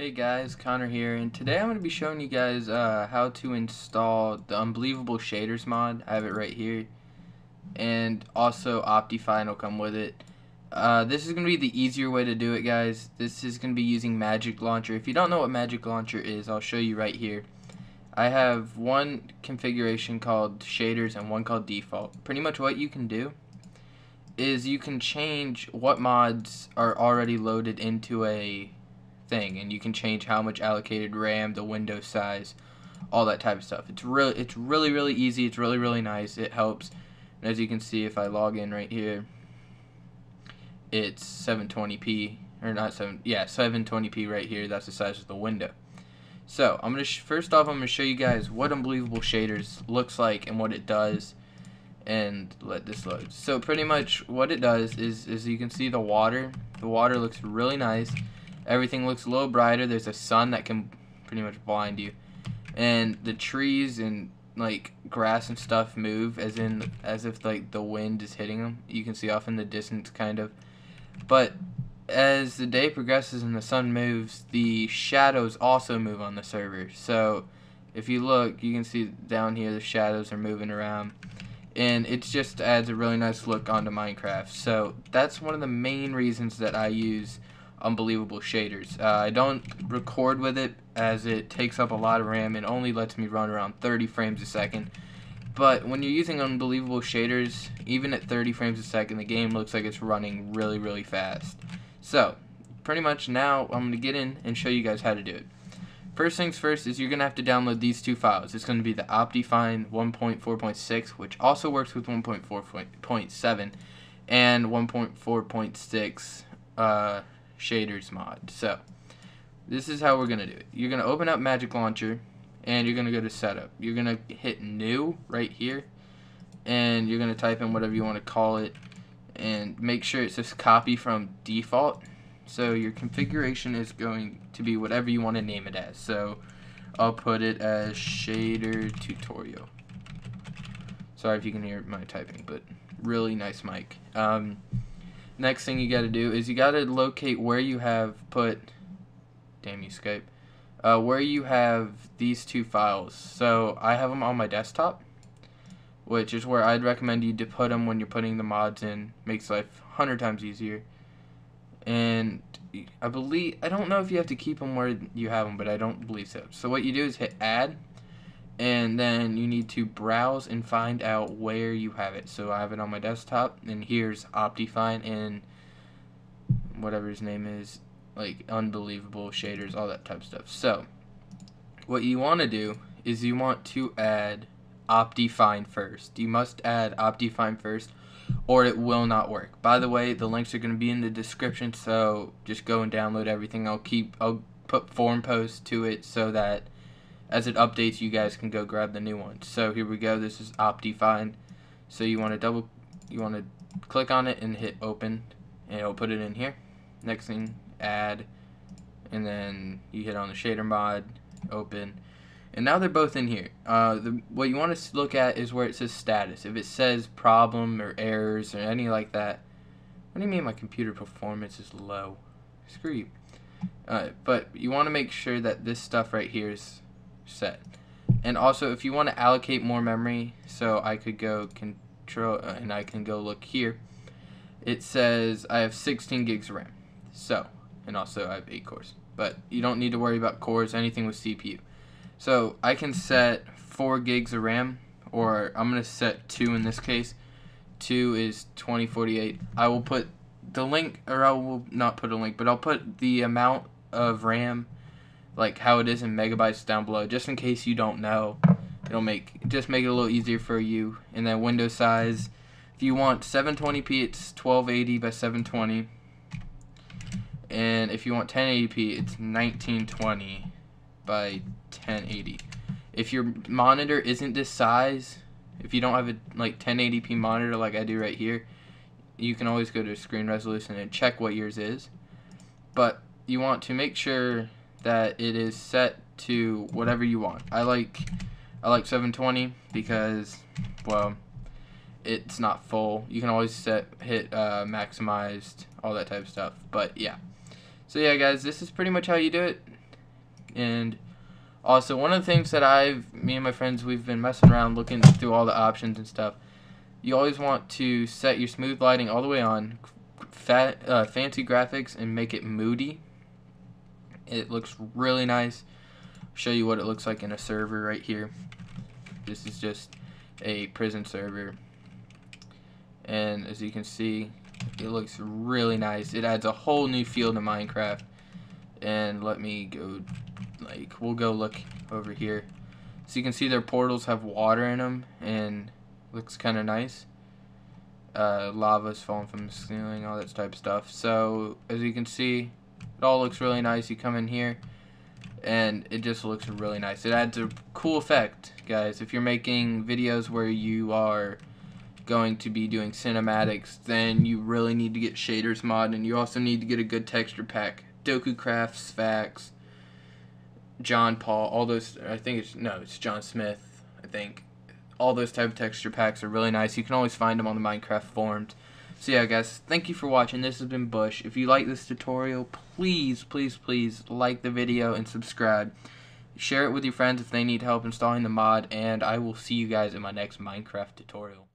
Hey guys, Connor here, and today I'm going to be showing you guys how to install the Unbelievable Shaders mod. I have it right here, and also Optifine will come with it. This is going to be the easier way to do it, guys. This is going to be using Magic Launcher. If you don't know what Magic Launcher is, I'll show you right here. I have one configuration called Shaders and one called Default. Pretty much what you can do is you can change what mods are already loaded into a thing, and you can change how much allocated RAM, the window size, all that type of stuff. It's really easy. It's really nice. It helps. And as you can see, if I log in right here, it's 720p or not 720p right here. That's the size of the window. So I'm gonna first off, I'm gonna show you guys what Unbelievable Shaders looks like and what it does, and let this load. So pretty much what it does is you can see the water. The water looks really nice. Everything looks a little brighter. There's a sun that can pretty much blind you, and the trees and like grass and stuff move as if like the wind is hitting them. You can see off in the distance kind of. But as the day progresses and the sun moves, the shadows also move on the server. So if you look, you can see down here the shadows are moving around, and it just adds a really nice look onto Minecraft. So that's one of the main reasons that I use Unbelievable Shaders. I don't record with it as it takes up a lot of RAM and only lets me run around 30 frames a second. But when you're using Unbelievable Shaders, even at 30 frames a second, the game looks like it's running really fast. So pretty much now I'm going to get in and show you guys how to do it. First things first is you're going to have to download these two files. It's going to be the Optifine 1.4.6, which also works with 1.4.7 and 1.4.6 Shaders mod. So this is how we're gonna do it. You're gonna open up Magic Launcher, and you're gonna go to Setup. You're gonna hit New right here, and you're gonna type in whatever you want to call it, and make sure it says Copy from Default. So your configuration is going to be whatever you want to name it as. So I'll put it as Shader Tutorial. Sorry if you can hear my typing, but really nice mic. Next thing you got to do is you got to locate where you have put, damn you Skype, where you have these two files. So I have them on my desktop, which is where I'd recommend you to put them when you're putting the mods in. Makes life 100 times easier. And I don't know if you have to keep them where you have them, but I don't believe so. So what you do is hit Add, and then you need to browse and find out where you have it. So I have it on my desktop, and here's Optifine and whatever his name is, like Unbelievable Shaders, all that type of stuff. So what you want to do is you want to add Optifine first. You must add Optifine first, or it will not work. By the way, the links are going to be in the description, so just go and download everything. I'll put forum posts to it so that as it updates, you guys can go grab the new one. So here we go. This is Optifine. So you want to click on it and hit Open, and it'll put it in here. Next thing, Add, and then you hit on the shader mod, Open, and now they're both in here. What you want to look at is where it says status. If it says problem or errors or any like that, what do you mean my computer performance is low? Screw you. But you want to make sure that this stuff right here is set. And also, if you want to allocate more memory, so I could go control and I can go look here, it says I have 16 gigs of RAM. So, and also I have 8 cores, but you don't need to worry about cores, anything with CPU. So I can set 4 gigs of RAM, or I'm going to set 2 in this case. 2 is 2048. I will put the link, or I will not put a link, but I'll put the amount of RAM, like how it is in megabytes, down below, just in case you don't know. It'll just make it a little easier for you. And then window size, if you want 720p, it's 1280 by 720, and if you want 1080p, it's 1920 by 1080. If your monitor isn't this size, if you don't have a like 1080p monitor like I do right here, you can always go to screen resolution and check what yours is. But you want to make sure that it is set to whatever you want. I like 720 because, well, it's not full. You can always hit maximized, all that type of stuff. But yeah. So yeah, guys, this is pretty much how you do it. And also, one of the things that me and my friends, we've been messing around looking through all the options and stuff. You always want to set your smooth lighting all the way on, fancy graphics, and make it moody. It looks really nice. Show you what it looks like in a server right here. This is just a prison server, and as you can see, it looks really nice. It adds a whole new feel to Minecraft. And let me go, we'll go look over here. So you can see their portals have water in them, and looks kind of nice. Lava's falling from the ceiling, all that type of stuff. So as you can see, it all looks really nice. You come in here, and it just looks really nice. It adds a cool effect, guys. If you're making videos where you are going to be doing cinematics, then you really need to get Shaders Mod, and you also need to get a good texture pack. Doku Crafts, Fax, John Paul, all those, it's John Smith, I think. All those type of texture packs are really nice. You can always find them on the Minecraft forums. So yeah, guys, thank you for watching. This has been Bush. If you like this tutorial, please, please, please like the video and subscribe. Share it with your friends if they need help installing the mod, and I will see you guys in my next Minecraft tutorial.